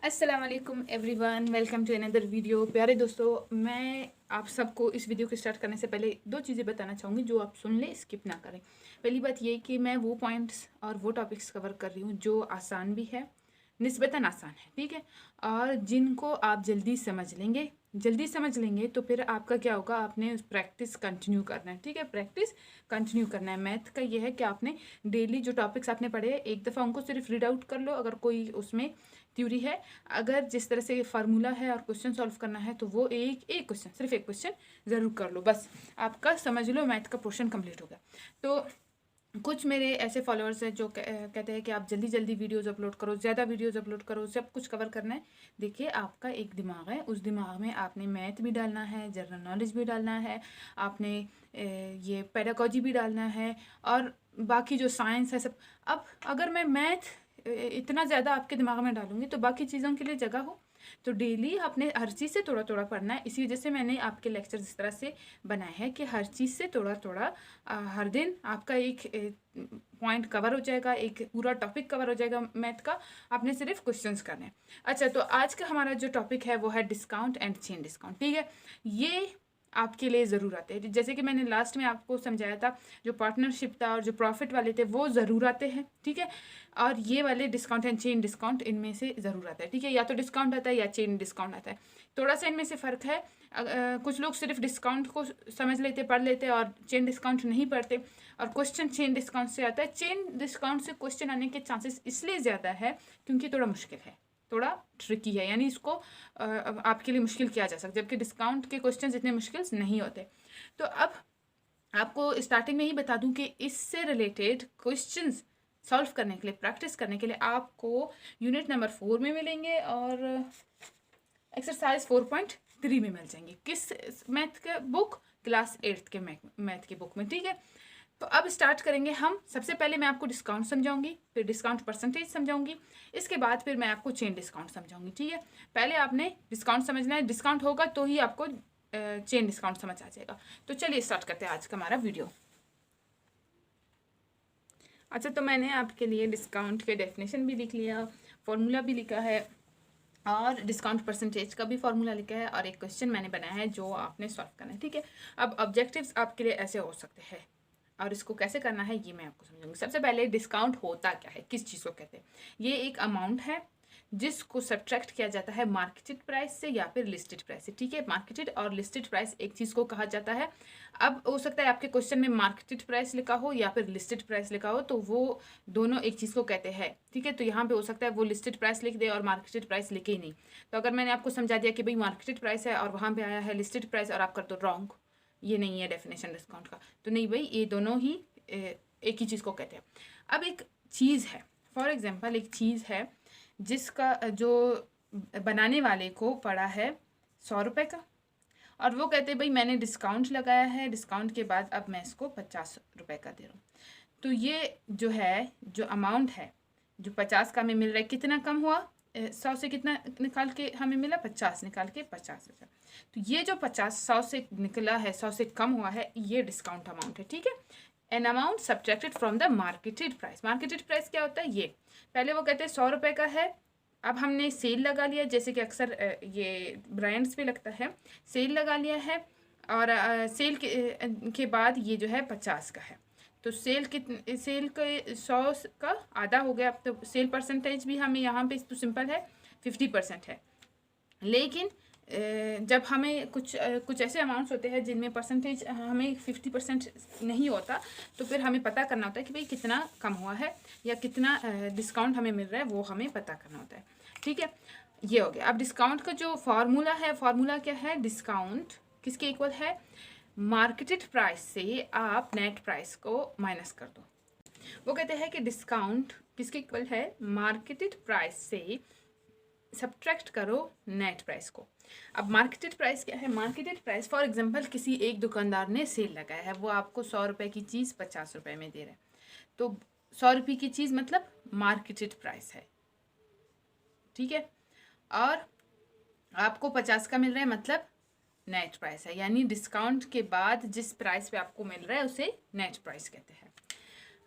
अस्सलाम वालेकुम everyone, welcome to another video. प्यारे दोस्तों, मैं आप सबको इस वीडियो को स्टार्ट करने से पहले दो चीज़ें बताना चाहूँगी जो आप सुन लें, स्किप ना करें। पहली बात ये कि मैं वो पॉइंट्स और वो टॉपिक्स कवर कर रही हूँ जो आसान भी है, निस्बतन आसान है, ठीक है, और जिनको आप जल्दी समझ लेंगे। जल्दी समझ लेंगे तो फिर आपका क्या होगा, आपने प्रैक्टिस कंटिन्यू करना है, ठीक है, प्रैक्टिस कंटिन्यू करना है। मैथ का ये है कि आपने डेली जो टॉपिक्स आपने पढ़े हैं एक दफ़ा उनको सिर्फ रीड आउट कर लो, अगर कोई उसमें थ्योरी है। अगर जिस तरह से फार्मूला है और क्वेश्चन सॉल्व करना है तो वो एक एक क्वेश्चन, सिर्फ एक क्वेश्चन ज़रूर कर लो, बस आपका समझ लो मैथ का पोर्शन कंप्लीट हो गया। तो कुछ मेरे ऐसे फॉलोअर्स हैं जो कहते हैं कि आप जल्दी जल्दी वीडियोज़ अपलोड करो, ज़्यादा वीडियोज़ अपलोड करो, सब कुछ कवर करना है। देखिए, आपका एक दिमाग है, उस दिमाग में आपने मैथ भी डालना है, जनरल नॉलेज भी डालना है, आपने ये पेडागॉजी भी डालना है, और बाकी जो साइंस है सब। अब अगर मैं मैथ इतना ज़्यादा आपके दिमाग में डालूंगी तो बाकी चीज़ों के लिए जगह हो। तो डेली आपने हर चीज़ से थोड़ा थोड़ा पढ़ना है। इसी वजह से मैंने आपके लेक्चर इस तरह से बनाए हैं कि हर चीज़ से थोड़ा थोड़ा हर दिन आपका एक पॉइंट कवर हो जाएगा, एक पूरा टॉपिक कवर हो जाएगा मैथ का। आपने सिर्फ क्वेश्चंस करने हैं। अच्छा, तो आज का हमारा जो टॉपिक है वो है डिस्काउंट एंड चेन डिस्काउंट, ठीक है। ये आपके लिए ज़रूरत है, जैसे कि मैंने लास्ट में आपको समझाया था, जो पार्टनरशिप था और जो प्रॉफिट वाले थे वो ज़रूरतें हैं, ठीक है। और ये वाले डिस्काउंट एंड चेन डिस्काउंट, इनमें से ज़रूर आता है, ठीक है। या तो डिस्काउंट आता है या चेन डिस्काउंट आता है, थोड़ा सा इनमें से फ़र्क है। कुछ लोग सिर्फ डिस्काउंट को समझ लेते, पढ़ लेते, और चेन डिस्काउंट नहीं पढ़ते, और क्वेश्चन चेन डिस्काउंट से आता है। चेन डिस्काउंट से क्वेश्चन आने के चांसेस इसलिए ज़्यादा है क्योंकि थोड़ा मुश्किल है, थोड़ा ट्रिकी है, यानी इसको आपके लिए मुश्किल किया जा सकता है, जबकि डिस्काउंट के क्वेश्चन इतने मुश्किल नहीं होते। तो अब आपको स्टार्टिंग में ही बता दूं कि इससे रिलेटेड क्वेश्चंस सॉल्व करने के लिए, प्रैक्टिस करने के लिए आपको यूनिट नंबर 4 में मिलेंगे और एक्सरसाइज 4.3 में मिल जाएंगे। किस मैथ के बुक? क्लास 8th के मैथ की बुक में, ठीक है। तो अब स्टार्ट करेंगे हम। सबसे पहले मैं आपको डिस्काउंट समझाऊंगी, फिर डिस्काउंट परसेंटेज समझाऊंगी, इसके बाद फिर मैं आपको चेन डिस्काउंट समझाऊंगी, ठीक है। पहले आपने डिस्काउंट समझना है, डिस्काउंट होगा तो ही आपको चेन डिस्काउंट समझ आ जाएगा। तो चलिए स्टार्ट करते हैं आज का हमारा वीडियो। अच्छा, तो मैंने आपके लिए डिस्काउंट के डेफिनेशन भी लिख लिया, फॉर्मूला भी लिखा है, और डिस्काउंट परसेंटेज का भी फॉर्मूला लिखा है, और एक क्वेश्चन मैंने बनाया है जो आपने सॉल्व करना है, ठीक है। अब ऑब्जेक्टिव्स आपके लिए ऐसे हो सकते हैं, और इसको कैसे करना है ये मैं आपको समझाऊंगी। सबसे पहले डिस्काउंट होता क्या है, किस चीज़ को कहते हैं। ये एक अमाउंट है जिसको सब्ट्रैक्ट किया जाता है मार्केटेड प्राइस से या फिर लिस्टेड प्राइस से, ठीक है। मार्केटेड और लिस्टेड प्राइस एक चीज़ को कहा जाता है। अब हो सकता है आपके क्वेश्चन में मार्केटेड प्राइस लिखा हो या फिर लिस्टेड प्राइस लिखा हो, तो वो दोनों एक चीज़ को कहते हैं, ठीक है। तो यहाँ पे हो सकता है वो लिस्टेड प्राइस लिख दे और मार्केटेड प्राइस लिखे ही नहीं। तो अगर मैंने आपको समझा दिया कि भाई मार्केटेड प्राइस है और वहाँ पे आया है लिस्टेड प्राइस और आप कर दो रॉन्ग, ये नहीं है डेफिनेशन डिस्काउंट का, तो नहीं भाई, ये दोनों ही एक ही चीज़ को कहते हैं। अब एक चीज़ है, फॉर एग्जांपल एक चीज़ है जिसका जो बनाने वाले को पड़ा है 100 रुपये का, और वो कहते हैं भाई मैंने डिस्काउंट लगाया है, डिस्काउंट के बाद अब मैं इसको 50 रुपये का दे रहा हूँ। तो ये जो है, जो अमाउंट है, जो 50 का हमें मिल रहा है, कितना कम हुआ? 100 से कितना निकाल के हमें मिला? 50 निकाल के 50,000। तो ये जो 100 से निकला है, 100 से कम हुआ है, ये डिस्काउंट अमाउंट है, ठीक है। An amount subtracted from the marketed price. Marketed price क्या होता है? ये पहले वो कहते हैं 100 रुपये का है, अब हमने सेल लगा लिया, जैसे कि अक्सर ये ब्रांड्स पे लगता है, सेल लगा लिया है, और सेल के बाद ये जो है 50 का है। तो सेल के 100 का आधा हो गया। अब तो सेल परसेंटेज भी हमें यहाँ पे तो सिंपल है, 50% है। लेकिन जब हमें कुछ ऐसे अमाउंट्स होते हैं जिनमें परसेंटेज हमें 50% नहीं होता, तो फिर हमें पता करना होता है कि भाई कितना कम हुआ है या कितना डिस्काउंट हमें मिल रहा है, वो हमें पता करना होता है, ठीक है। ये हो गया। अब डिस्काउंट का जो फार्मूला है, फार्मूला क्या है? डिस्काउंट किसके इक्वल है? मार्केटेड प्राइस से आप नेट प्राइस को माइनस कर दो। वो कहते हैं कि डिस्काउंट किसके इक्वल है? मार्केटेड प्राइस से सब्ट्रैक्ट करो नेट प्राइस को। अब मार्केटेड प्राइस क्या है? मार्केटेड प्राइस, फॉर एग्जांपल किसी एक दुकानदार ने सेल लगाया है, वो आपको 100 रुपये की चीज़ 50 रुपये में दे रहा है, तो 100 रुपये की चीज़ मतलब मार्केटेड प्राइस है, ठीक है। और आपको 50 का मिल रहा है मतलब नेट प्राइस है, यानी डिस्काउंट के बाद जिस प्राइस पे आपको मिल रहा है उसे नेट प्राइस कहते हैं।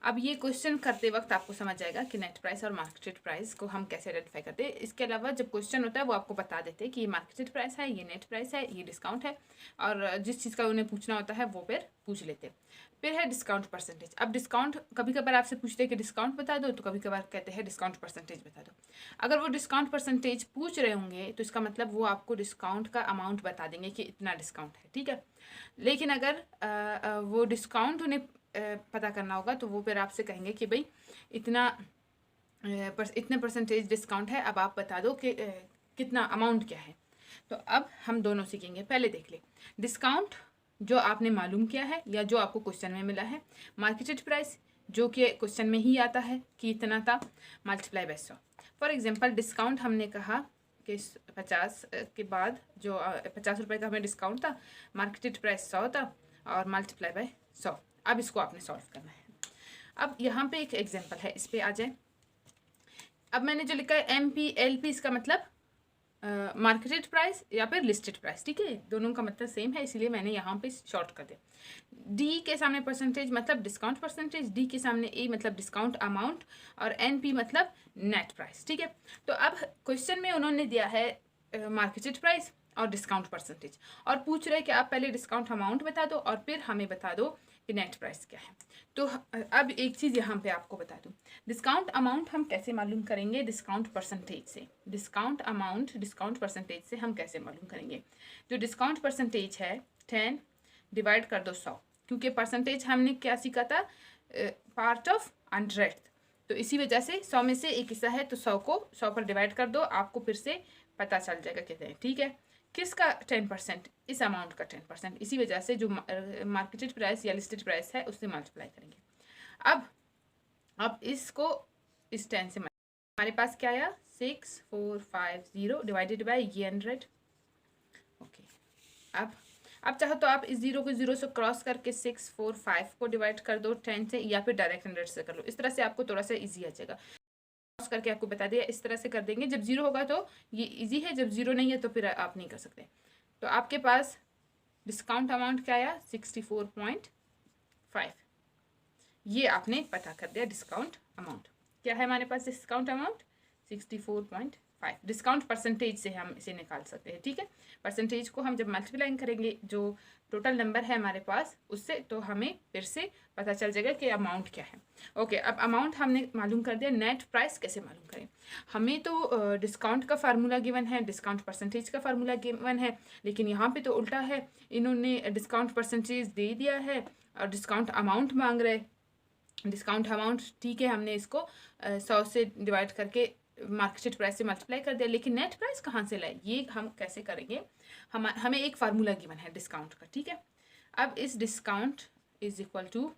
अब ये क्वेश्चन करते वक्त आपको समझ जाएगा कि नेट प्राइस और मार्केटेड प्राइस को हम कैसे आइडेंटिफाई करते हैं। इसके अलावा जब क्वेश्चन होता है वो आपको बता देते हैं कि ये मार्केटेड प्राइस है, ये नेट प्राइस है, ये डिस्काउंट है, और जिस चीज़ का उन्हें पूछना होता है वो फिर पूछ लेते हैं। फिर है डिस्काउंट परसेंटेज। अब डिस्काउंट कभी कभार आपसे पूछते हैं कि डिस्काउंट बता दो, तो कभी कभार कहते हैं डिस्काउंट परसेंटेज बता दो। अगर वो डिस्काउंट परसेंटेज पूछ रहे होंगे तो इसका मतलब वो आपको डिस्काउंट का अमाउंट बता देंगे कि इतना डिस्काउंट है, ठीक है। लेकिन अगर वो डिस्काउंट उन्हें पता करना होगा तो वो फिर आपसे कहेंगे कि भाई इतने परसेंटेज डिस्काउंट है, अब आप बता दो कि कितना अमाउंट क्या है। तो अब हम दोनों सीखेंगे। पहले देख ले डिस्काउंट जो आपने मालूम किया है या जो आपको क्वेश्चन में मिला है, मार्केटेड प्राइस जो कि क्वेश्चन में ही आता है कि इतना था, multiply by 100। For example discount हमने कहा कि 50 के बाद जो 50 रुपये का हमें डिस्काउंट था, मार्केटेड प्राइस 100 था और मल्टीप्लाई बाय 100। अब इसको आपने सॉल्व करना है। अब यहाँ पे एक एग्जांपल है, इस पे आ जाए। अब मैंने जो लिखा है MPLP, इसका मतलब मार्केटेड प्राइस या फिर लिस्टेड प्राइस, ठीक है, दोनों का मतलब सेम है, इसलिए मैंने यहाँ पे शॉर्ट कर दिया। D के सामने परसेंटेज मतलब डिस्काउंट परसेंटेज, D के सामने A मतलब डिस्काउंट अमाउंट, और NP मतलब नेट प्राइस, ठीक है। तो अब क्वेश्चन में उन्होंने दिया है मार्केटेड प्राइस और डिस्काउंट परसेंटेज, और पूछ रहे कि आप पहले डिस्काउंट अमाउंट बता दो और फिर हमें बता दो कि नेट प्राइस क्या है। तो अब एक चीज़ यहाँ पे आपको बता दूँ, डिस्काउंट अमाउंट हम कैसे मालूम करेंगे डिस्काउंट परसेंटेज से। डिस्काउंट अमाउंट डिस्काउंट परसेंटेज से हम कैसे मालूम करेंगे। जो डिस्काउंट परसेंटेज है 10 डिवाइड कर दो 100, क्योंकि परसेंटेज हमने क्या सीखा था, पार्ट ऑफ 100, तो इसी वजह से 100 में से एक हिस्सा है तो 100 को 100 पर डिवाइड कर दो, आपको फिर से पता चल जाएगा कितने हैं, ठीक है। किसका 10%, इस अमाउंट का 10%, इसी वजह से जो मार्केटेड प्राइस या लिस्टेड प्राइस है उससे मल्टीप्लाई करेंगे। अब इसको इस 10 से हमारे पास क्या आया 6450 डिवाइडेड बाय ये 100। ओके, अब चाहो तो आप इस 0 को 0 से क्रॉस करके 645 को डिवाइड कर दो 10 से, या फिर डायरेक्ट 100 से कर लो। इस तरह से आपको थोड़ा सा ईजी आ जाएगा। करके आपको बता दिया, इस तरह से कर देंगे। जब 0 होगा तो ये इजी है, जब 0 नहीं है तो फिर आप नहीं कर सकते। तो आपके पास डिस्काउंट अमाउंट क्या आया 64.5, ये आपने पता कर दिया। डिस्काउंट अमाउंट क्या है हमारे पास, डिस्काउंट अमाउंट 64.5। डिस्काउंट परसेंटेज से हम इसे निकाल सकते हैं, ठीक है। परसेंटेज को हम जब मल्टीप्लाई करेंगे जो टोटल नंबर है हमारे पास उससे, तो हमें फिर से पता चल जाएगा कि अमाउंट क्या है। ओके, अब अमाउंट हमने मालूम कर दिया। नेट प्राइस कैसे मालूम करें। हमें तो डिस्काउंट का फार्मूला गिवन है, डिस्काउंट परसेंटेज का फार्मूला गिवन है, लेकिन यहाँ पे तो उल्टा है, इन्होंने डिस्काउंट परसेंटेज दे दिया है और डिस्काउंट अमाउंट मांग रहे। डिस्काउंट अमाउंट ठीक है, हमने इसको 100 से डिवाइड करके मार्केटेड प्राइस से मल्टीप्लाई कर दिया, लेकिन नेट प्राइस कहाँ से लाए, ये हम कैसे करेंगे। हमें एक फार्मूला गिवन है डिस्काउंट का, ठीक है। अब इस discount is equal to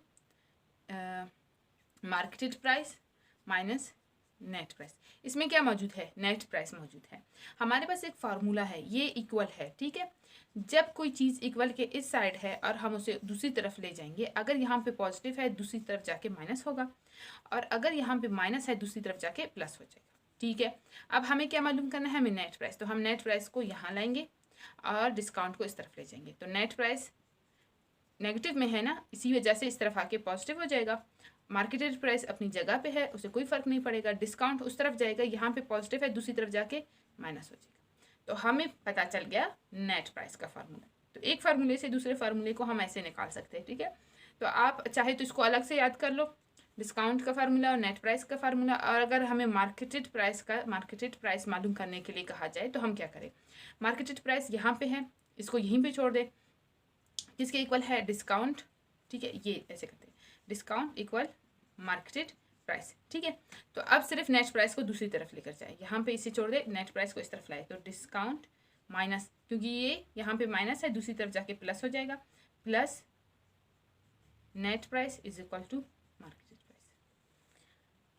marketed price minus net price. इसमें क्या मौजूद है, नेट प्राइस मौजूद है। हमारे पास एक फार्मूला है, ये इक्वल है, ठीक है। जब कोई चीज़ इक्वल के इस साइड है और हम उसे दूसरी तरफ ले जाएंगे, अगर यहाँ पे पॉजिटिव है दूसरी तरफ जाके माइनस होगा, और अगर यहाँ पे माइनस है दूसरी तरफ जाके प्लस हो जाएगा, ठीक है। अब हमें क्या मालूम करना है, हमें नेट प्राइस। तो हम नेट प्राइस को यहाँ लाएंगे और डिस्काउंट को इस तरफ ले जाएंगे, तो नेट प्राइस नेगेटिव में है ना, इसी वजह से इस तरफ आके पॉजिटिव हो जाएगा। मार्केटेड प्राइस अपनी जगह पे है, उसे कोई फ़र्क नहीं पड़ेगा। डिस्काउंट उस तरफ जाएगा, यहाँ पे पॉजिटिव है दूसरी तरफ जाके माइनस हो जाएगा। तो हमें पता चल गया नेट प्राइस का फार्मूला। तो एक फार्मूले से दूसरे फार्मूले को हम ऐसे निकाल सकते हैं, ठीक है। तो आप चाहे तो इसको अलग से याद कर लो, डिस्काउंट का फार्मूला और नेट प्राइस का फार्मूला। और अगर हमें मार्केटेड प्राइस मालूम करने के लिए कहा जाए तो हम क्या करें, मार्केटेड प्राइस यहाँ पे है, इसको यहीं पे छोड़ दें, किसके इक्वल है, डिस्काउंट, ठीक है। ये ऐसे करते हैं, डिस्काउंट इक्वल मार्केटेड प्राइस, ठीक है। तो अब सिर्फ नेट प्राइस को दूसरी तरफ लेकर जाए, यहाँ पे इसे छोड़ दे, नेट प्राइस को इस तरफ लाए, तो डिस्काउंट माइनस, क्योंकि ये यहाँ पे माइनस है दूसरी तरफ जाके प्लस हो जाएगा, plus net price is equal to marketed price.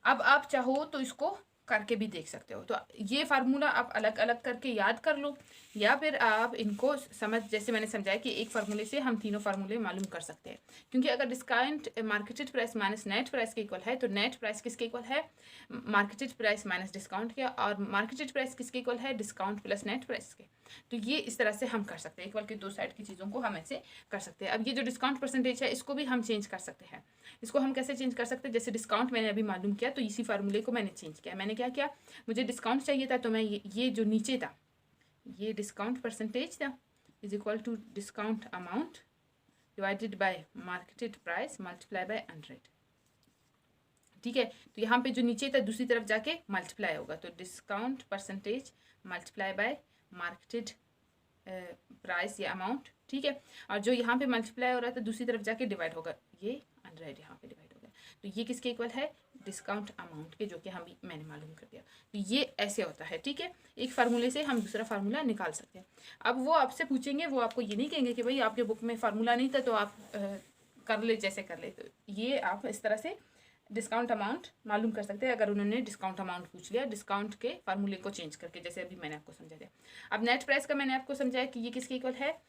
अब आप चाहो तो इसको करके भी देख सकते हो। तो ये फार्मूला आप अलग अलग करके याद कर लो, या फिर आप इनको समझ, जैसे मैंने समझाया कि एक फार्मूले से हम तीनों फार्मूले मालूम कर सकते हैं। क्योंकि अगर discount marketed price minus net price के इक्वल है, तो नेट प्राइस किसके इक्वल है? मार्केटेड प्राइस माइनस डिस्काउंट के, और मार्केटेड प्राइस किसके इक्वल है? डिस्काउंट प्लस नेट प्राइस के। तो ये इस तरह से हम कर सकते हैं, इक्वल की दो साइड की चीज़ों को हम ऐसे कर सकते हैं। अब ये जो डिस्काउंट परसेंटेज है, इसको भी हम चेंज कर सकते हैं। इसको हम कैसे चेंज कर सकते हैं? जैसे डिस्काउंट मैंने अभी मालूम किया, तो इसी फार्मूले को मैंने चेंज किया। मैंने क्या किया? मुझे डिस्काउंट चाहिए था, तो मैं ये जो नीचे था, ये डिस्काउंट परसेंटेज था, is equal to discount amount divided by marketed price multiply by 100। ठीक है, तो यहाँ पे जो नीचे था दूसरी तरफ जाके मल्टीप्लाई होगा, तो discount percentage multiply by marketed price या अमाउंट। ठीक है, और जो यहाँ पे मल्टीप्लाई हो रहा था दूसरी तरफ जाके डिवाइड होगा, ये 100 यहाँ पे डिवाइड हो गया। तो ये किसके इक्वल है? डिस्काउंट अमाउंट के, जो कि मैंने मालूम कर दिया। तो ये ऐसे होता है। ठीक है, एक फार्मूले से हम दूसरा फार्मूला निकाल सकते हैं। अब वो आपसे पूछेंगे, वो आपको ये नहीं कहेंगे कि भाई आपके बुक में फार्मूला नहीं था तो आप कर ले जैसे कर ले। तो ये आप इस तरह से डिस्काउंट अमाउंट मालूम कर सकते हैं, अगर उन्होंने डिस्काउंट अमाउंट पूछ लिया डिस्काउंट के फार्मूले को चेंज करके, जैसे अभी मैंने आपको समझा दिया। अब नेट प्राइस का मैंने आपको समझाया कि ये किसके इक्वल है?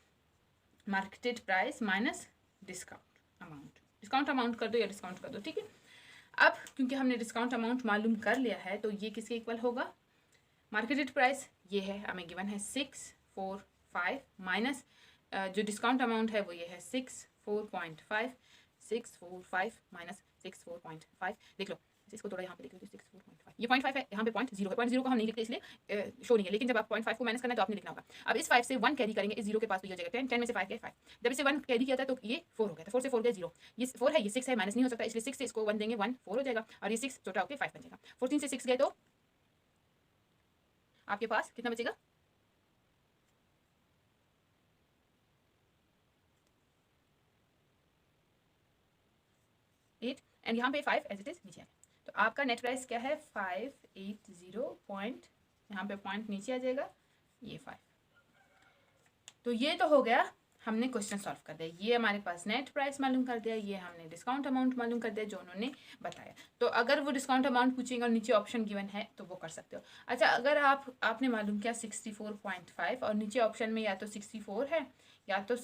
Marketed price minus discount amount. Discount amount कर दो या डिस्काउंट कर दो। ठीक है, अब क्योंकि हमने डिस्काउंट अमाउंट मालूम कर लिया है, तो ये किसके इक्वल होगा? मार्केटेड प्राइस ये है, हमें गिवन है 645 माइनस जो डिस्काउंट अमाउंट है वो ये है 645। 645 माइनस 645, देख लो इसको थोड़ा यहाँ पे देख लो, 645 ये 0.5 है, यहाँ पे 0.0 है। 0.0 को हम नहीं लिखते इसलिए शो नहीं है, लेकिन जब आप 0.5 को माइनस करना है तो आपने लिखना होगा। अब इस 5 से 1 कैरी करेंगे, इस 0 के पास तो ये हो जाएगा 10, 10 में से 5 गए 5। जब इसे 1 कैरी किया था तो ये 4 हो गया था, 4 से 4 गया 0। ये 4 है, ये 6 है, माइनस नहीं हो सकता, इसलिए 6 से इसको 1 देंगे 1 4 हो जाएगा, और ये 6 छोटा होकर 5 बन जाएगा। 14 से 6 गए तो आपके पास कितना बचेगा? 8, एंड यहाँ पे 5 एज इट इज नीचे आ गया। तो आपका नेट प्राइस क्या है? 580 पॉइंट, यहाँ पे पॉइंट नीचे आ जाएगा, ये 5। तो ये तो हो गया, हमने क्वेश्चन सॉल्व कर दिया। ये हमारे पास नेट प्राइस मालूम कर दिया, ये हमने डिस्काउंट अमाउंट मालूम कर दिया जो उन्होंने बताया। तो अगर वो डिस्काउंट अमाउंट पूछेंगे और नीचे ऑप्शन गिवन है तो वो कर सकते हो। अच्छा, अगर आपने मालूम किया 64.5 और नीचे ऑप्शन में या तो 64 है या तो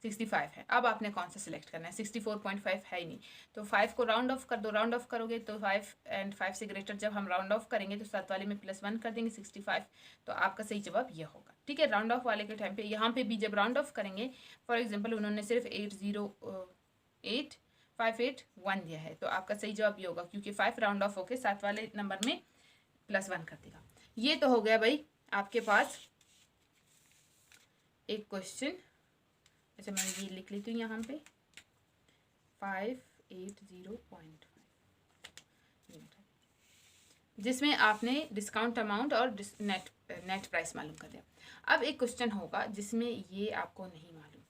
65 है, अब आपने कौन सा सिलेक्ट करना है? 64.5 है ही नहीं, तो 5 को राउंड ऑफ कर दो। राउंड ऑफ करोगे तो 5 एंड 5 से ग्रेटर जब हम राउंड ऑफ करेंगे तो साथ वाले में +1 कर देंगे 65। तो आपका सही जवाब ये होगा। ठीक है, राउंड ऑफ वाले के टाइम पे यहाँ पे भी जब राउंड ऑफ करेंगे, फॉर एग्जाम्पल उन्होंने सिर्फ 808,581 दिया है, तो आपका सही जवाब ये होगा, क्योंकि 5 राउंड ऑफ होके साथ वाले नंबर में +1 कर देगा। ये तो हो गया भाई आपके पास एक क्वेश्चन। अच्छा, मैं ये लिख लेती हूँ यहाँ पे 580.5, जिसमें आपने डिस्काउंट अमाउंट और नेट प्राइस मालूम कर दिया। अब एक क्वेश्चन होगा जिसमें ये आपको नहीं मालूम।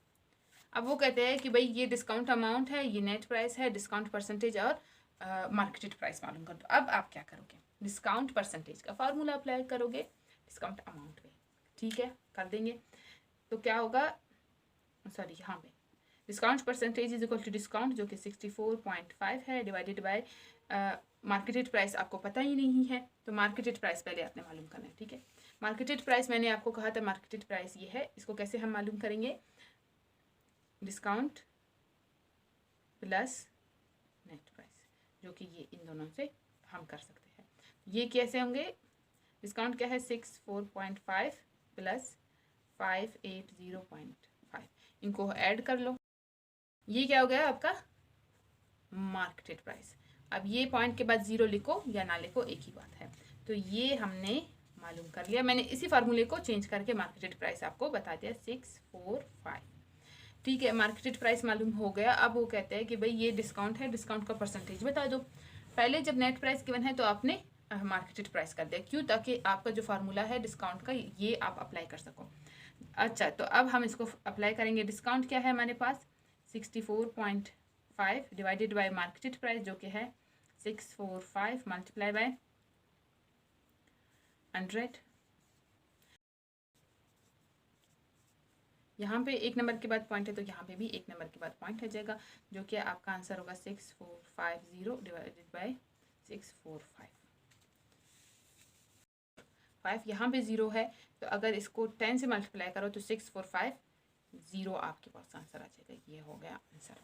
अब वो कहते हैं कि भाई ये डिस्काउंट अमाउंट है, ये नेट प्राइस है, डिस्काउंट परसेंटेज और मार्केटेड प्राइस मालूम कर दो। अब आप क्या करोगे? डिस्काउंट परसेंटेज का फार्मूला अप्लाई करोगे डिस्काउंट अमाउंट पे। ठीक है, कर देंगे। तो क्या होगा? सॉरी, यहाँ पे discount percentage is equal to discount जो कि 64.5 है डिवाइडेड बाय मार्केटेड प्राइस आपको पता ही नहीं है, तो मार्केटेड प्राइस पहले आपने मालूम करना है। ठीक है, मार्केटेड प्राइस मैंने आपको कहा था मार्केटेड प्राइस ये है, इसको कैसे हम मालूम करेंगे? डिस्काउंट प्लस नेट प्राइस, जो कि ये इन दोनों से हम कर सकते हैं। ये कैसे होंगे? डिस्काउंट क्या है? 64.5 प्लस 580.5, इनको ऐड कर लो, ये क्या हो गया आपका? Marketed price. अब ये पॉइंट के बाद 0 लिखो या ना लिखो एक ही बात है। तो ये हमने मालूम कर लिया, मैंने इसी फार्मूले को चेंज करके मार्केटेड प्राइस आपको बता दिया 645। ठीक है, मार्केटेड प्राइस मालूम हो गया। अब वो कहते हैं कि भाई ये डिस्काउंट है, डिस्काउंट का परसेंटेज बता दो। पहले जब नेट प्राइस गिवन है तो आपने मार्केटेड प्राइस कर दिया, क्यों? ताकि आपका जो फार्मूला है डिस्काउंट का ये आप अप्लाई कर सको। अच्छा, तो अब हम इसको अप्लाई करेंगे। डिस्काउंट क्या है हमारे पास? 64.5 डिवाइडेड बाय मार्केटेड प्राइस जो कि है 645 मल्टीप्लाई बाय 100। यहाँ पे एक नंबर के बाद पॉइंट है तो यहाँ पे भी एक नंबर के बाद पॉइंट आ जाएगा, जो कि आपका आंसर होगा 6450 डिवाइडेड बाय 645 यहाँ पे 0 है, तो अगर इसको 10 से मल्टीप्लाई करो तो 645 0 आपके पास आंसर आ जाएगा। ये हो गया आंसर।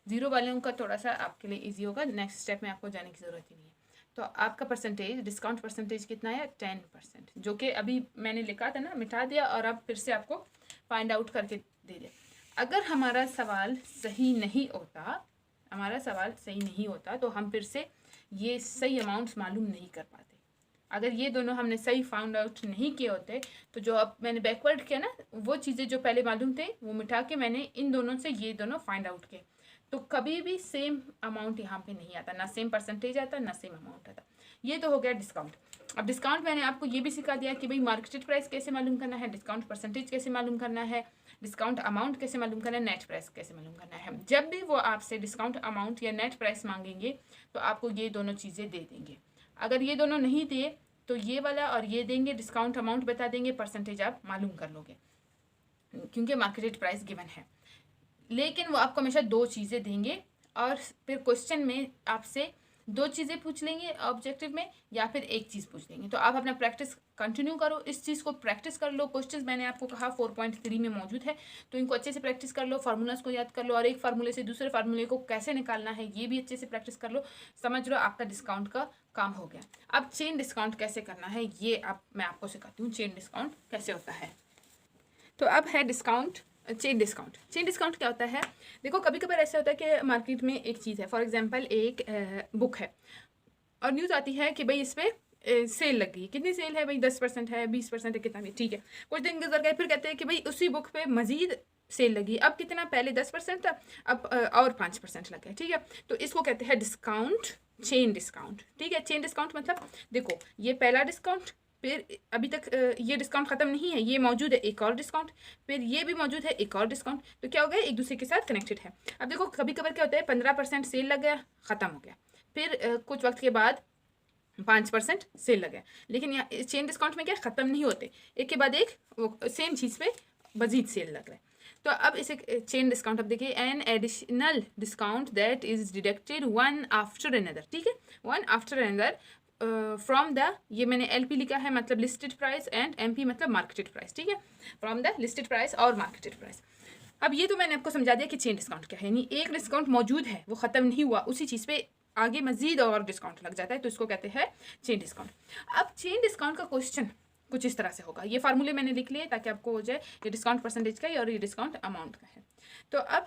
0 वालों का थोड़ा सा आपके लिए इजी होगा, नेक्स्ट स्टेप में आपको जाने की ज़रूरत ही नहीं है। तो आपका परसेंटेज, डिस्काउंट परसेंटेज कितना है? 10%, जो कि अभी मैंने लिखा था ना, मिटा दिया और अब फिर से आपको फाइंड आउट करके दे दिया। अगर हमारा सवाल सही नहीं होता तो हम फिर से ये सही अमाउंट्स मालूम नहीं कर पाते। अगर ये दोनों हमने सही फाउंड आउट नहीं किए होते तो जो अब मैंने बैकवर्ड किया ना, वो चीज़ें जो पहले मालूम थे वो मिटा के मैंने इन दोनों से ये दोनों फाइंड आउट किए, तो कभी भी सेम अमाउंट यहाँ पे नहीं आता, ना सेम परसेंटेज आता, ना सेम अमाउंट आता। ये तो हो गया डिस्काउंट। अब डिस्काउंट मैंने आपको ये भी सिखा दिया कि भाई मार्केटेड प्राइस कैसे मालूम करना है, डिस्काउंट परसेंटेज कैसे मालूम करना है, डिस्काउंट अमाउंट कैसे मालूम करना है, नेट प्राइस कैसे मालूम करना है। जब भी वो आपसे डिस्काउंट अमाउंट या नेट प्राइस मांगेंगे तो आपको ये दोनों चीज़ें दे देंगे। अगर ये दोनों नहीं दिए तो ये वाला और ये देंगे, डिस्काउंट अमाउंट बता देंगे, परसेंटेज आप मालूम कर लोगे क्योंकि मार्केटेड प्राइस गिवन है। लेकिन वो आपको हमेशा दो चीज़ें देंगे और फिर क्वेश्चन में आपसे दो चीज़ें पूछ लेंगे ऑब्जेक्टिव में, या फिर एक चीज़ पूछ लेंगे। तो आप अपना प्रैक्टिस कंटिन्यू करो, इस चीज़ को प्रैक्टिस कर लो। क्वेश्चंस मैंने आपको कहा 4.3 में मौजूद है, तो इनको अच्छे से प्रैक्टिस कर लो, फार्मूलाज को याद कर लो और एक फार्मूले से दूसरे फार्मूले को कैसे निकालना है ये भी अच्छे से प्रैक्टिस कर लो। समझ लो आपका डिस्काउंट का काम हो गया। अब चेन डिस्काउंट कैसे करना है ये अब मैं आपको सिखाती हूँ, चेन डिस्काउंट कैसे होता है। तो अब है discount, chain discount. Chain discount क्या होता है? देखो कभी कभार ऐसा होता है कि मार्केट में एक चीज़ है, फॉर एग्जांपल एक बुक है और न्यूज़ आती है कि भाई इस पर सेल लग गई। कितनी सेल है भाई? 10% है, 20% है, कितना भी, ठीक है। कुछ दिन गुजर गए, फिर कहते हैं कि भाई उसी बुक पे मजीद सेल लगी। अब कितना? पहले 10% था, अब और 5% लग गया, ठीक है। तो इसको कहते हैं डिस्काउंट, चेन डिस्काउंट, ठीक है। चेन डिस्काउंट मतलब देखो ये पहला डिस्काउंट, फिर अभी तक ये डिस्काउंट ख़त्म नहीं है, ये मौजूद है एक और डिस्काउंट, फिर ये भी मौजूद है एक और डिस्काउंट। तो क्या हो गया? एक दूसरे के साथ कनेक्टेड है। अब देखो कभी कभार क्या होता है, 15% सेल लग गया, ख़त्म हो गया, फिर कुछ वक्त के बाद 5% सेल लग गया। लेकिन यहाँ चेन डिस्काउंट में क्या ख़त्म नहीं होते, एक के बाद एक वो सेम चीज़ पे मजीद सेल लग रहा है। तो अब इसे चेन डिस्काउंट, अब देखिए an additional discount that is deducted one after another, ठीक है, one after another from the, ये मैंने LP लिखा है मतलब लिस्टेड प्राइस, एंड MP मतलब मार्केटेड प्राइस, ठीक है, फ्रॉम द लिस्टेड प्राइस और मार्केटेड प्राइस। अब ये तो मैंने आपको समझा दिया कि चेन डिस्काउंट क्या है, यानी एक डिस्काउंट मौजूद है वो ख़त्म नहीं हुआ, उसी चीज़ पे आगे मजीद और डिस्काउंट लग जाता है, तो इसको कहते हैं चेन डिस्काउंट। अब चेन डिस्काउंट का क्वेश्चन कुछ इस तरह से होगा, ये फार्मूले मैंने लिख लिए ताकि आपको हो जाए, ये डिस्काउंट परसेंटेज का है और ये डिस्काउंट अमाउंट का है। तो अब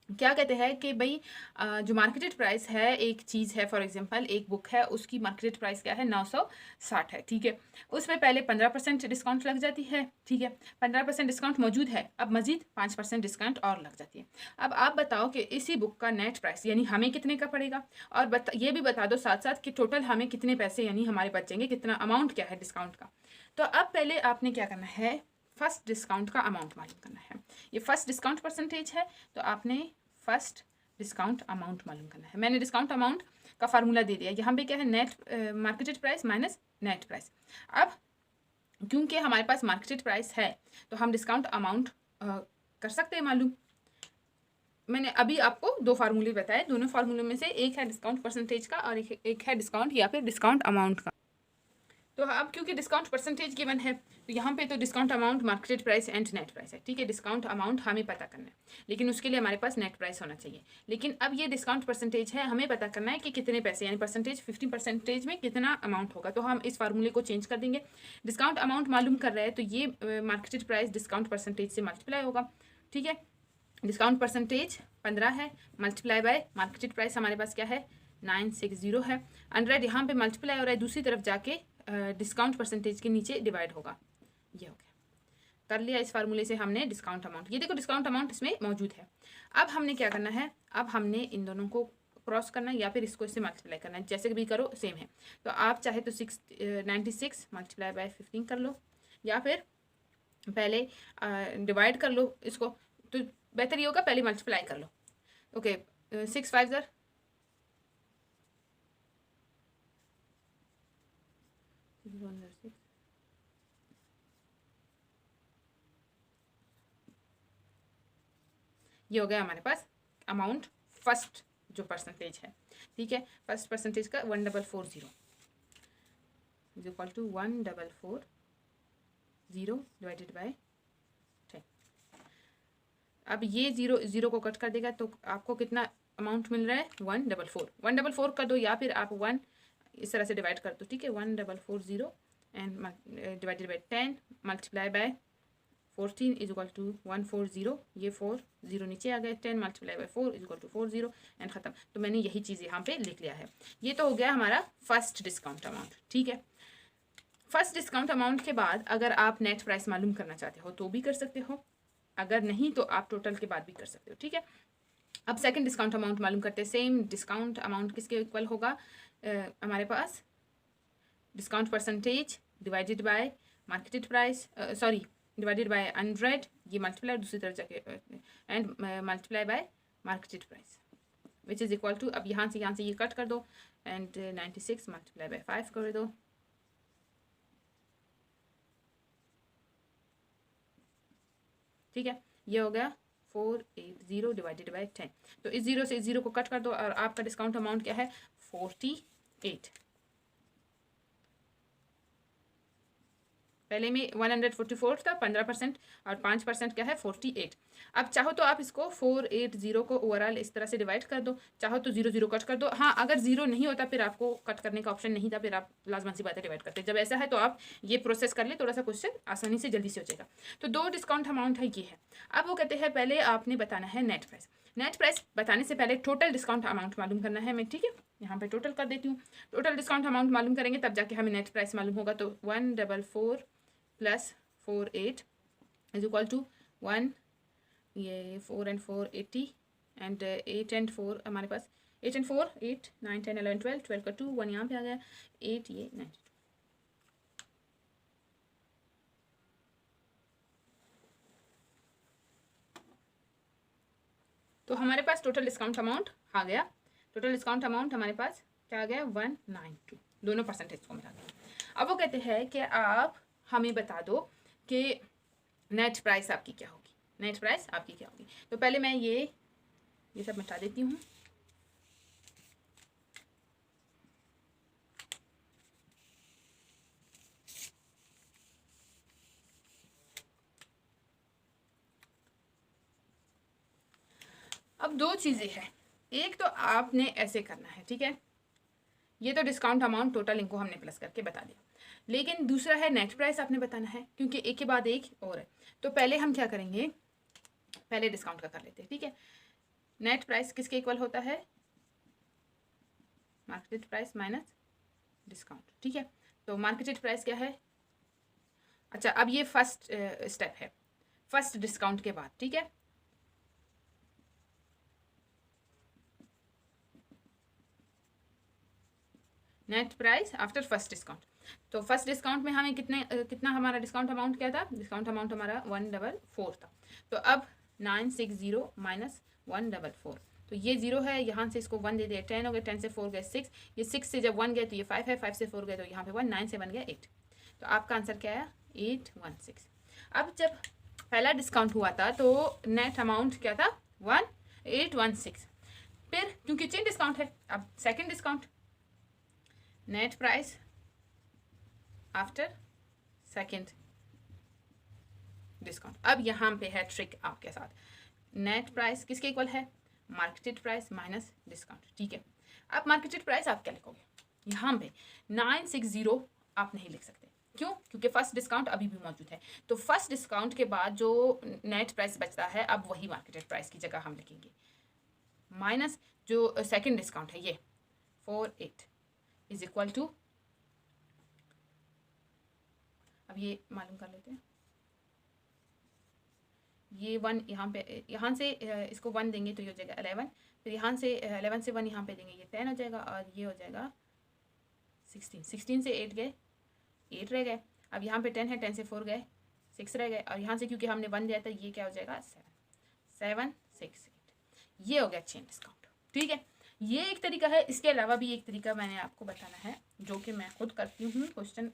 क्या कहते हैं कि भाई जो मार्केटेड प्राइस है एक चीज़ है, फॉर एग्जांपल एक बुक है, उसकी मार्केटेड प्राइस क्या है? 960 है, ठीक है। उसमें पहले 15% डिस्काउंट लग जाती है, ठीक है, 15% डिस्काउंट मौजूद है, अब मजीद 5% डिस्काउंट और लग जाती है। अब आप बताओ कि इसी बुक का नेट प्राइस यानी हमें कितने का पड़ेगा, और ये भी बता दो साथ साथ कि टोटल हमें कितने पैसे यानी हमारे बचेंगे, कितना अमाउंट क्या है डिस्काउंट का। तो अब पहले आपने क्या करना है, फर्स्ट डिस्काउंट का अमाउंट मालूम करना है। ये फर्स्ट डिस्काउंट परसेंटेज है, तो आपने फर्स्ट डिस्काउंट अमाउंट मालूम करना है। मैंने डिस्काउंट अमाउंट का फार्मूला दे दिया, यहाँ पे क्या है? Net marketed price minus net price. अब क्योंकि हमारे पास मार्केटेड प्राइस है तो हम डिस्काउंट अमाउंट कर सकते हैं मालूम। मैंने अभी आपको दो फार्मूले बताए, दोनों फार्मूलों में से एक है डिस्काउंट परसेंटेज का और एक है डिस्काउंट या फिर डिस्काउंट अमाउंट का। तो अब क्योंकि डिस्काउंट परसेंटेज गिवन है तो यहाँ पे तो discount amount marketed price and net price है, ठीक है। डिस्काउंट अमाउंट हमें पता करना है, लेकिन उसके लिए हमारे पास नेट प्राइस होना चाहिए। लेकिन अब ये डिस्काउंट परसेंटेज है, हमें पता करना है कि कितने पैसे यानी परसेंटेज 50% में कितना अमाउंट होगा। तो हम इस फार्मूले को चेंज कर देंगे। डिस्काउंट अमाउंट मालूम कर रहा है तो ये मार्केटेड प्राइस डिस्काउंट परसेंटेज से मल्टीप्लाई होगा, ठीक है। डिस्काउंट परसेंटेज 15 है, मल्टीप्लाई बाय मार्केटेड प्राइस हमारे पास क्या है? 960 है। 100 यहाँ पे मल्टीप्लाई हो रहा है, दूसरी तरफ जाके डिस्काउंट परसेंटेज के नीचे डिवाइड होगा। ये हो गया, कर लिया इस फार्मूले से हमने डिस्काउंट अमाउंट। ये देखो डिस्काउंट अमाउंट इसमें मौजूद है। अब हमने क्या करना है, अब हमने इन दोनों को क्रॉस करना है या फिर इसको इससे मल्टीप्लाई करना है, जैसे भी करो सेम है। तो आप चाहे तो 96 मल्टीप्लाई बाय 15 कर लो या फिर पहले डिवाइड कर लो इसको, तो बेहतर ये होगा पहले मल्टीप्लाई कर लो। ओके 6 5 ज़र 6 ये हो गया हमारे पास अमाउंट फर्स्ट जो परसेंटेज है, ठीक है। फर्स्ट परसेंटेज का 1440 is equal to 1440 divided by 10। अब ये जीरो को कट कर देगा तो आपको कितना अमाउंट मिल रहा है 144। 144 कर दो या फिर आप 1 इस तरह से डिवाइड कर दो, ठीक है। 1440 and divided by 10 multiply by 14 is equal to 140। ये 4 0 नीचे आ गए, 10 multiply by 4 is equal to 40 and ख़त्म। तो मैंने यही चीज़ यहाँ पे लिख लिया है। ये तो हो गया हमारा फर्स्ट डिस्काउंट अमाउंट, ठीक है। फर्स्ट डिस्काउंट अमाउंट के बाद अगर आप नेट प्राइस मालूम करना चाहते हो तो भी कर सकते हो, अगर नहीं तो आप टोटल के बाद भी कर सकते हो, ठीक है। अब सेकंड डिस्काउंट अमाउंट मालूम करते हैं। सेम डिस्काउंट अमाउंट किसके इक्वल होगा, हमारे पास discount percentage divided by marketed price, divided by 100, ये मल्टीप्लाई दूसरी तरफ जाके and multiply by marketed price which is equal to, अब यहाँ से ये कट कर दो एंड 96 मल्टीप्लाई बाय 5 कर दो, ठीक है। ये हो गया 480 डिवाइडेड बाय 10। तो इस जीरो से इस जीरो को कट कर दो और आपका डिस्काउंट अमाउंट क्या है 48। पहले में 144 था, 15% और 5% क्या है 48। अब चाहो तो आप इसको 480 को ओवरऑल इस तरह से डिवाइड कर दो, चाहो तो 0 0 कट कर दो। हाँ, अगर 0 नहीं होता फिर आपको कट करने का ऑप्शन नहीं था, फिर आप लाजमन सी बात है डिवाइड करते। जब ऐसा है तो आप ये प्रोसेस कर ले, थोड़ा सा क्वेश्चन आसानी से जल्दी से हो जाएगा। तो 2 डिस्काउंट अमाउंट है, ये है। अब वो कहते हैं पहले आपने बताना है नेट प्राइस। नेट प्राइस बताने से पहले टोटल डिस्काउंट अमाउंट मालूम करना है हमें, ठीक है। यहाँ पे टोटल कर देती हूँ। टोटल डिस्काउंट अमाउंट मालूम करेंगे तब जाके हमें नेट प्राइस मालूम होगा। तो 144 प्लस 48 इज इक्वल टू 1, ये 4 and 4 80 एंड 8 and 4 हमारे पास 8 and 4 8 9 10 11 12 12 का 2 1 यहाँ पे आ गया 8, ये 92। तो हमारे पास टोटल डिस्काउंट अमाउंट आ गया। टोटल डिस्काउंट अमाउंट हमारे पास क्या आ गया 192, दोनों परसेंटेज को मिला गया। अब वो कहते हैं कि आप हमें बता दो कि नेट प्राइस आपकी क्या होगी, नेट प्राइस आपकी क्या होगी। तो पहले मैं ये सब मिटा देती हूँ। अब 2 चीज़ें हैं, एक तो आपने ऐसे करना है, ठीक है। ये तो डिस्काउंट अमाउंट टोटल इनको हमने प्लस करके बता दिया, लेकिन दूसरा है नेट प्राइस आपने बताना है, क्योंकि एक के बाद एक और है। तो पहले हम क्या करेंगे, पहले डिस्काउंट का कर लेते हैं, ठीक है। नेट प्राइस किसके इक्वल होता है, मार्केटेड प्राइस माइनस डिस्काउंट, ठीक है। तो मार्केटेड प्राइस क्या है, अच्छा अब ये फर्स्ट स्टेप है, फर्स्ट डिस्काउंट के बाद, ठीक है। Net price after first discount. तो फर्स्ट डिस्काउंट में हमें कितना हमारा डिस्काउंट अमाउंट क्या था, डिस्काउंट अमाउंट हमारा 144 था। तो अब 960 माइनस 144, तो ये 0 है, यहाँ से इसको 1 दे दिया, 10 हो गया, 10 से 4 गए 6, ये 6 से जब 1 गए तो ये 5 है, 5 से 4 गए तो यहाँ पे 1, 9 से 1 गया 8। तो आपका आंसर क्या है 816। अब जब पहला डिस्काउंट हुआ था तो नेट अमाउंट क्या था 1816, फिर क्योंकि चेन डिस्काउंट है, अब second discount net price after second discount. अब यहाँ पे है ट्रिक आपके साथ, नेट प्राइस किसके इक्वल है, मार्केटेड प्राइस माइनस डिस्काउंट, ठीक है। अब मार्केटेड प्राइस आप क्या लिखोगे, यहाँ पे 960 आप नहीं लिख सकते, क्यों, क्योंकि फर्स्ट डिस्काउंट अभी भी मौजूद है। तो फर्स्ट डिस्काउंट के बाद जो नेट प्राइस बचता है अब वही मार्केटेड प्राइस की जगह हम लिखेंगे, माइनस जो सेकेंड डिस्काउंट है ये 48 इज इक्वल टू, अब ये मालूम कर लेते हैं, ये 1 यहाँ पे, यहाँ से इसको 1 देंगे तो ये हो जाएगा 11, फिर यहाँ से 11 से 1 यहाँ पे देंगे ये 10 हो जाएगा, और ये हो जाएगा 16 से 8 गए 8 रह गए। अब यहाँ पे 10 है, 10 से 4 गए 6 रह गए, और यहाँ से क्योंकि हमने 1 दिया था ये क्या हो जाएगा 7 6 8। ये हो गया चेन डिस्काउंट, ठीक है। ये एक तरीका है, इसके अलावा भी एक तरीका मैंने आपको बताना है जो कि मैं खुद करती हूँ। क्वेश्चन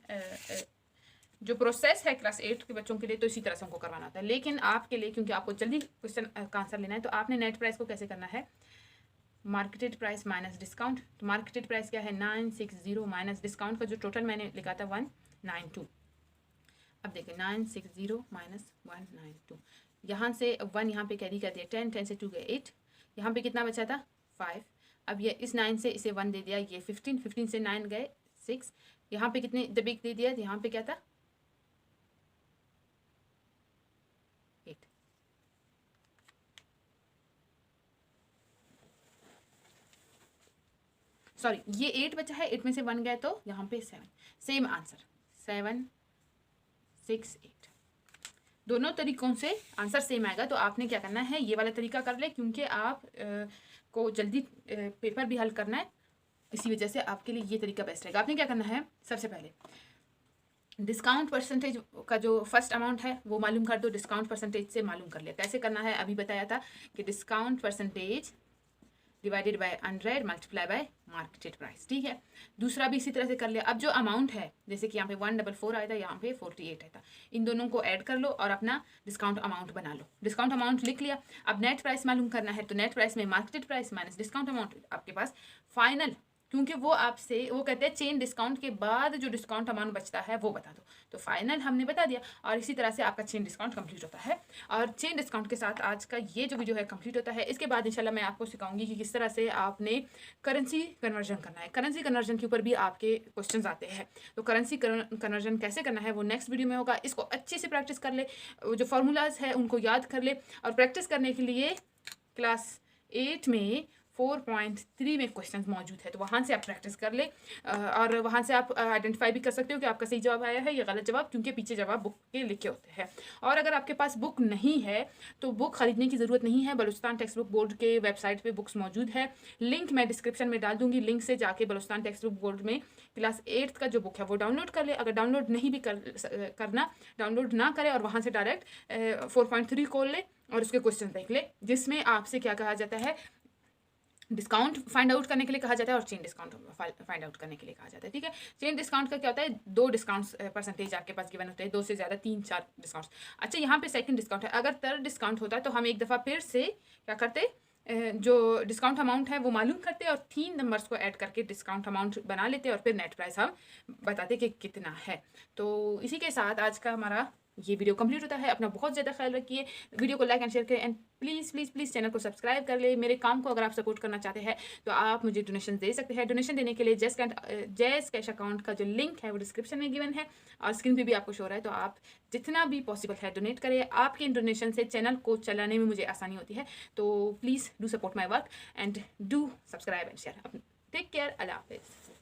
जो प्रोसेस है क्लास 8 के बच्चों के लिए तो इसी तरह से हमको करवाना होता है, लेकिन आपके लिए क्योंकि आपको जल्दी क्वेश्चन का आंसर लेना है तो आपने नेट प्राइस को कैसे करना है, मार्केटेड प्राइस माइनस डिस्काउंट। तो मार्केटेड प्राइस क्या है 960 माइनस डिस्काउंट का जो टोटल मैंने लिखा था 192। अब देखिए 960 माइनस 192, यहाँ से 1 यहाँ पे कैरी कर दिया 10, 10 से 2 गए 8, यहाँ पे कितना बचा था 5। अब ये इस 9 से इसे 1 दे दिया, ये 15, 15 से 9 गए 6, यहाँ पे कितने दबिक दे दिया, यहाँ पे क्या था 8। सॉरी ये 8 बचा है, 8 में से 1 गए तो यहाँ पे 7। सेम आंसर 7, 6, 8, दोनों तरीकों से आंसर सेम आएगा। तो आपने क्या करना है, ये वाला तरीका कर ले, क्योंकि आप को जल्दी पेपर भी हल करना है, इसी वजह से आपके लिए ये तरीका बेस्ट रहेगा। आपने क्या करना है, सबसे पहले डिस्काउंट परसेंटेज का जो फर्स्ट अमाउंट है वो मालूम कर दो, डिस्काउंट परसेंटेज से मालूम कर ले। कैसे करना है अभी बताया था कि discount percentage divided by 100 multiply by marketed price, ठीक है। दूसरा भी इसी तरह से कर लिया। अब जो अमाउंट है, जैसे कि यहाँ पे 144 आया था, यहाँ पे 48 आया था, इन दोनों को ऐड कर लो और अपना डिस्काउंट अमाउंट बना लो। डिस्काउंट अमाउंट लिख लिया। अब नेट प्राइस मालूम करना है, तो नेट प्राइस में marketed price minus discount amount आपके पास फाइनल, क्योंकि वो आपसे वो कहते हैं चेन डिस्काउंट के बाद जो डिस्काउंट अमाउंट बचता है वो बता दो, तो फाइनल हमने बता दिया। और इसी तरह से आपका चेन डिस्काउंट कंप्लीट होता है। और चेन डिस्काउंट के साथ आज का ये जो वीडियो है कंप्लीट होता है। इसके बाद इंशाल्लाह मैं आपको सिखाऊंगी कि किस तरह से आपने करेंसी कन्वर्जन करना है। करेंसी कन्वर्जन के ऊपर भी आपके क्वेश्चन आते हैं, तो करेंसी कन्वर्जन कैसे करना है वो नेक्स्ट वीडियो में होगा। इसको अच्छे से प्रैक्टिस कर ले, जो फार्मूलाज है उनको याद कर ले। और प्रैक्टिस करने के लिए क्लास 8 में 4.3 में क्वेश्चंस मौजूद है, तो वहाँ से आप प्रैक्टिस कर ले। और वहाँ से आप आइडेंटिफाई भी कर सकते हो कि आपका सही जवाब आया है या गलत जवाब, क्योंकि पीछे जवाब बुक के लिखे होते हैं। और अगर आपके पास बुक नहीं है तो बुक खरीदने की ज़रूरत नहीं है। बलूचिस्तान टेक्स्ट बुक बोर्ड के वेबसाइट पे बुक्स मौजूद है, लिंक मैं डिस्क्रिप्शन में डाल दूंगी। लिंक से जाके बलूचिस्तान टेक्स्ट बुक बोर्ड में क्लास 8 का जो बुक है वो डाउनलोड कर ले। अगर डाउनलोड नहीं भी करना, डाउनलोड ना करे और वहाँ से डायरेक्ट 4.3 खोल ले और उसके क्वेश्चन देख ले, जिसमें आपसे क्या कहा जाता है, डिस्काउंट फाइंड आउट करने के लिए कहा जाता है और चेन डिस्काउंट फाइंड आउट करने के लिए कहा जाता है, ठीक है। चेन डिस्काउंट का क्या होता है, 2 डिस्काउंट्स परसेंटेज आपके पास गिवन होते हैं, 2 से ज़्यादा 3, 4 डिस्काउंट्स। अच्छा यहाँ पे सेकंड डिस्काउंट है। अगर थर्ड डिस्काउंट होता है तो हम एक दफ़ा फिर से क्या करते, जो डिस्काउंट अमाउंट है वो मालूम करते और 3 नंबर्स को ऐड करके डिस्काउंट अमाउंट बना लेते और फिर नेट प्राइस हम बताते कि कितना है। तो इसी के साथ आज का हमारा ये वीडियो कंप्लीट होता है। अपना बहुत ज़्यादा ख्याल रखिए, वीडियो को लाइक एंड शेयर करें, and please please please channel को सब्सक्राइब कर ले। मेरे काम को अगर आप सपोर्ट करना चाहते हैं तो आप मुझे डोनेशन दे सकते हैं। डोनेशन देने के लिए जैस कैश अकाउंट का जो लिंक है वो डिस्क्रिप्शन में गिवन है और स्क्रीन पे भी आपको शो हो रहा है। तो आप जितना भी पॉसिबल है डोनेट करें। आपके इन डोनेशन से चैनल को चलाने में मुझे आसानी होती है। तो please do support my work and do subscribe and share. Take care, अल्लाह हाफिज़।